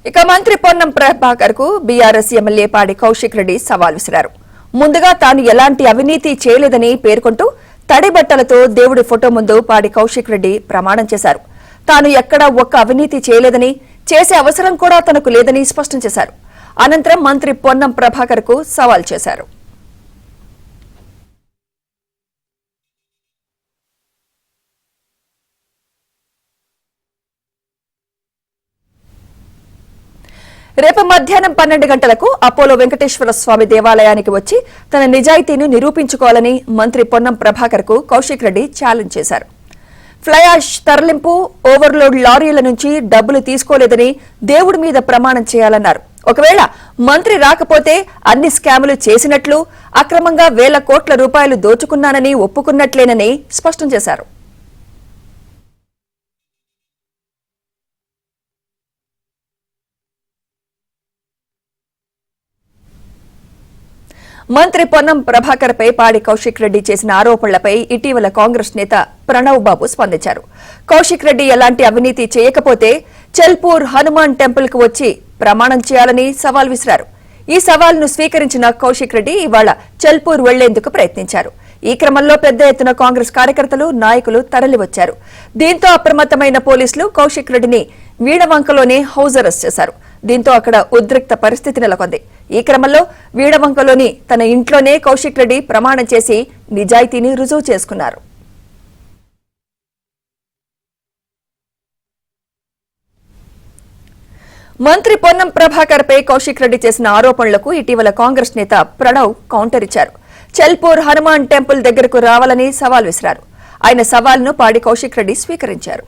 ఇక మంత్రి పొన్నం ప్రభాకర్ కు బీఆర్ఎస్ ఎమ్మెల్యే పాడి కౌశిక్ రెడ్డి సవాల్ విసిరారు. ముందుగా తాను ఎలాంటి అవినీతి చేయలేదని పేర్కొంటూ తడి బట్టలతో దేవుడి ఫోటో ముందు పాడి కౌశిక్ రెడ్డి ప్రమాణం చేశారు. తాను ఎక్కడా ఒక్క అవినీతి చేయలేదని, చేసే అవసరం కూడా తనకు లేదని స్పష్టం చేశారు. అనంతరం మంత్రి పొన్నం ప్రభాకర్ కు సవాల్ చేశారు. రేపు మధ్యాహ్నం 12 గంటలకు అపోలో వెంకటేశ్వర స్వామి దేవాలయానికి వచ్చి తన నిజాయితీని నిరూపించుకోవాలని మంత్రి పొన్నం ప్రభాకర్ కు కౌశిక్ రెడ్డి ఛాలెంజ్ చేశారు. ఫ్లై యాష్ తరలింపు, ఓవర్లోడ్ లారీల నుంచి డబ్బులు తీసుకోలేదని దేవుడి మీద ప్రమాణం చేయాలన్నారు. ఒకవేళ మంత్రి రాకపోతే అన్ని స్కాములు చేసినట్లు, అక్రమంగా వేల కోట్ల రూపాయలు దోచుకున్నానని ఒప్పుకున్నట్లేనని స్పష్టం చేశారు. మంత్రి పొన్నం ప్రభాకర్ పై పాడి కౌశిక్ రెడ్డి చేసిన ఆరోపణలపై ఇటీవల కాంగ్రెస్ నేత ప్రణవ్ బాబు స్పందించారు. కౌశిక్ రెడ్డి ఎలాంటి అవినీతి చేయకపోతే చెల్పూర్ హనుమాన్ టెంపుల్ కు వచ్చి ప్రమాణం చేయాలని సవాల్ విసిరారు. ఈ సవాల్ను స్వీకరించిన కౌశిక్ రెడ్డి ఇవాళ చెల్పూర్ వెళ్లేందుకు ప్రయత్నించారు. ఈ క్రమంలో పెద్ద ఎత్తున కాంగ్రెస్ కార్యకర్తలు, నాయకులు తరలివచ్చారు. దీంతో అప్రమత్తమైన పోలీసులు కౌశిక్ రెడ్డిని వీణవంకలోనే హౌస్ అరెస్ట్ చేశారు. దీంతో అక్కడ ఉద్రిక్త పరిస్థితి నెలకొంది. ఈ క్రమంలో వీణవంకలోని తన ఇంట్లోనే కౌశిక్ రెడ్డి ప్రమాణం చేసి నిజాయితీని రుజువు చేసుకున్నారు. మంత్రి పొన్నం ప్రభాకర్ పై కౌశిక్ రెడ్డి చేసిన ఆరోపణలకు ఇటీవల కాంగ్రెస్ నేత ప్రణవ్ కౌంటర్ ఇచ్చారు. చెల్పూర్ హనుమాన్ టెంపుల్ దగ్గరకు రావాలని సవాల్ విసిరారు. ఆయన సవాల్ను పాడి కౌశిక్ రెడ్డి స్వీకరించారు.